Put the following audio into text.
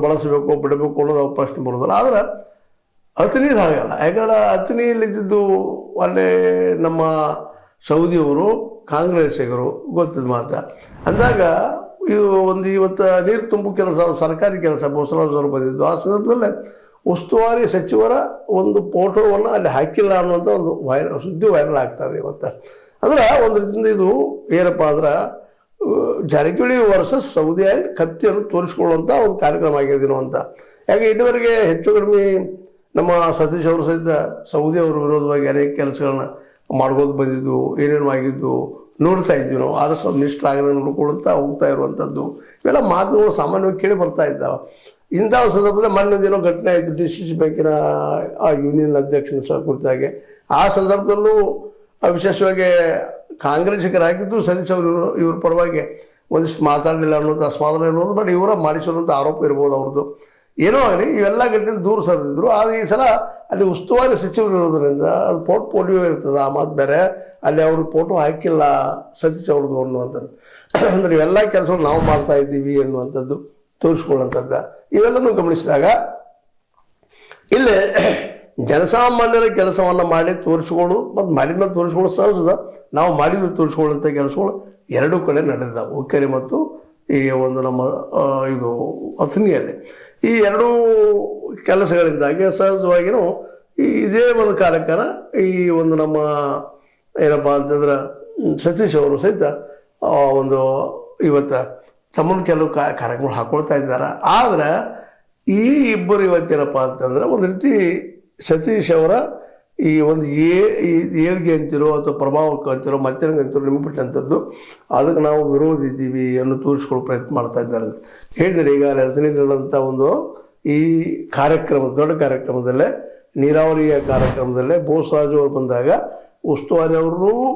ಬಳಸಬೇಕು ಬಿಡಬೇಕು ಅನ್ನೋದು ಅವ್ರ ಪ್ರಶ್ನೆ ಬರೋದಿಲ್ಲ. ಆದ್ರೆ ಅತನಿದು ಹಾಗಲ್ಲ. ಯಾಕಂದ್ರೆ ಅತನಿಯಲ್ಲಿದ್ದು ಅಲ್ಲೇ ನಮ್ಮ ಸೌದಿಯವರು ಕಾಂಗ್ರೆಸ್ಸಿಗರು ಗೊತ್ತಿದ್ದ ಮಾತು ಅಂದಾಗ ಇದು ಒಂದು ಇವತ್ತು ನೀರು ತುಂಬು ಕೆಲಸ ಸರ್ಕಾರಿ ಕೆಲಸ ಬಸವರಾಜ್ ಅವರು ಬಂದಿದ್ದು. ಆ ಸಂದರ್ಭದಲ್ಲೇ ಉಸ್ತುವಾರಿ ಸಚಿವರ ಒಂದು ಫೋಟೋವನ್ನು ಅಲ್ಲಿ ಹಾಕಿಲ್ಲ ಅನ್ನುವಂಥ ಒಂದು ಸುದ್ದಿ ವೈರಲ್ ಆಗ್ತದೆ ಇವತ್ತು. ಅಂದ್ರೆ ಒಂದು ರೀತಿಯಿಂದ ಇದು ಏನಪ್ಪ ಅಂದ್ರೆ ಜಾರಕಿಹೊಳಿ ವರ್ಸಸ್ ಸೌದಿ ಆಯಿಲ್ ಕತ್ತಿಯನ್ನು ತೋರಿಸ್ಕೊಳ್ಳುವಂಥ ಒಂದು ಕಾರ್ಯಕ್ರಮ ಆಗಿದ್ದೀನೋ ಅಂತ. ಯಾಕೆ ಇದುವರೆಗೆ ಹೆಚ್ಚು ಕಡಿಮೆ ನಮ್ಮ ಸತೀಶ್ ಅವರು ಸಹಿತ ಸೌದಿ ಅವರ ವಿರೋಧವಾಗಿ ಅನೇಕ ಕೆಲಸಗಳನ್ನ ಮಾಡ್ಬೋದು ಬಂದಿದ್ದು, ಏನೇನು ಆಗಿದ್ದು ನೋಡ್ತಾ ಇದ್ವಿ ನಾವು. ಆದಷ್ಟು ನಿಷ್ಠ ಆಗದೆ ನೋಡ್ಕೊಳ್ಳುವಂತ ಹೋಗ್ತಾ ಇರುವಂಥದ್ದು ಇವೆಲ್ಲ ಮಾತುಗಳು ಸಾಮಾನ್ಯವಾಗಿ ಕೇಳಿ ಬರ್ತಾ ಇದ್ದಾವೆ. ಇಂಥ ಸಂದರ್ಭದಲ್ಲಿ ಮೊನ್ನೆ ದಿನ ಘಟನೆ ಆಯಿತು DCC ಬ್ಯಾಂಕಿನ ಆ ಯೂನಿಯನ್ ಅಧ್ಯಕ್ಷನ ಕುರಿತಾಗಿ. ಆ ಸಂದರ್ಭದಲ್ಲೂ ವಿಶೇಷವಾಗಿ ಕಾಂಗ್ರೆಸ್ಸಿಗರಾಗಿದ್ದು ಸತೀಶ್ ಅವರು ಇವ್ರ ಪರವಾಗಿ ಒಂದಿಷ್ಟು ಮಾತಾಡಲಿಲ್ಲ ಅನ್ನೋದು ಅಸಮಾಧಾನ ಇರ್ಬೋದು. ಬಟ್ ಇವರ ಮಾಡಿಸಿರುವಂಥ ಆರೋಪ ಇರ್ಬೋದು ಅವ್ರದ್ದು. ಏನೋ ಆಗಲಿ ಇವೆಲ್ಲ ಗಂಟೆ ದೂರ ಸರಿದಿದ್ರು. ಆದರೆ ಈ ಸಲ ಅಲ್ಲಿ ಉಸ್ತುವಾರಿ ಸಚಿವರು ಇರೋದ್ರಿಂದ ಅದು ಪೋರ್ಟ್ಫೋಲಿಯೋ ಇರ್ತದೆ. ಆ ಮಾತು ಬೇರೆ, ಅಲ್ಲಿ ಅವ್ರ ಫೋಟೋ ಹಾಕಿಲ್ಲ ಸತೀಶ್ ಅವ್ರದ್ದು ಅನ್ನುವಂಥದ್ದು. ಅಂದರೆ ಇವೆಲ್ಲ ಕೆಲಸಗಳು ನಾವು ಮಾಡ್ತಾ ಇದ್ದೀವಿ ಅನ್ನುವಂಥದ್ದು ತೋರಿಸ್ಕೊಳ್ಳುವಂಥದ್ದು ಇವೆಲ್ಲನೂ ಗಮನಿಸಿದಾಗ ಇಲ್ಲಿ ಜನಸಾಮಾನ್ಯರ ಕೆಲಸವನ್ನು ಮಾಡಿ ತೋರಿಸ್ಕೊಳ್ಳು ಮತ್ತು ಮಾಡಿದ್ಮೇಲೆ ತೋರಿಸ್ಕೊಳ್ಳೋ ಸಹಜದ. ನಾವು ಮಾಡಿದ್ರು ತೋರಿಸ್ಕೊಳ್ಳುವಂಥ ಕೆಲಸಗಳು ಎರಡೂ ಕಡೆ ನಡೆದಿದ್ದಾವೆ, ಹುಕ್ಕೇರಿ ಮತ್ತು ಈ ಒಂದು ನಮ್ಮ ಇದು ಅಥಣಿಯಲ್ಲಿ. ಈ ಎರಡೂ ಕೆಲಸಗಳಿಂದಾಗಿ ಸಹಜವಾಗಿಯೂ ಇದೇ ಒಂದು ಕಾಲಕ್ಕನ ಈ ಒಂದು ನಮ್ಮ ಏನಪ್ಪ ಅಂತಂದ್ರೆ ಸತೀಶ್ ಅವರು ಸಹಿತ ಒಂದು ಇವತ್ತು ತಮ್ಮನ್ನು ಕೆಲವು ಕಾರ್ಯಕ್ರಮ ಹಾಕ್ಕೊಳ್ತಾ ಇದ್ದಾರೆ. ಆದರೆ ಈ ಇಬ್ಬರು ಇವತ್ತೇನಪ್ಪ ಅಂತಂದ್ರೆ ಒಂದು ರೀತಿ ಸತೀಶ್ ಅವರ ಈ ಒಂದು ಏಳಿಗೆ ಅಂತಿರೋ ಅಥವಾ ಪ್ರಭಾವಕ್ಕೆ ಅಂತಿರೋ ಮತ್ತೇನಂಗೆ ಅಂತಿರೋ ನಿಮಗೆ ಬಿಟ್ಟಂಥದ್ದು ಅದಕ್ಕೆ ನಾವು ವಿರೋಧ ಇದ್ದೀವಿ ಅನ್ನೋ ತೋರಿಸ್ಕೊಳ್ಳೋ ಪ್ರಯತ್ನ ಮಾಡ್ತಾ ಇದ್ದಾರೆ ಅಂತ ಹೇಳಿದರೆ. ಈಗ ರಚನೆಗಳಂಥ ಒಂದು ಈ ಕಾರ್ಯಕ್ರಮ ದೊಡ್ಡ ಕಾರ್ಯಕ್ರಮದಲ್ಲೇ ನೀರಾವರಿಯ ಕಾರ್ಯಕ್ರಮದಲ್ಲೇ ಬೋಸರಾಜು ಅವರು ಬಂದಾಗ ಉಸ್ತುವಾರಿ ಅವರು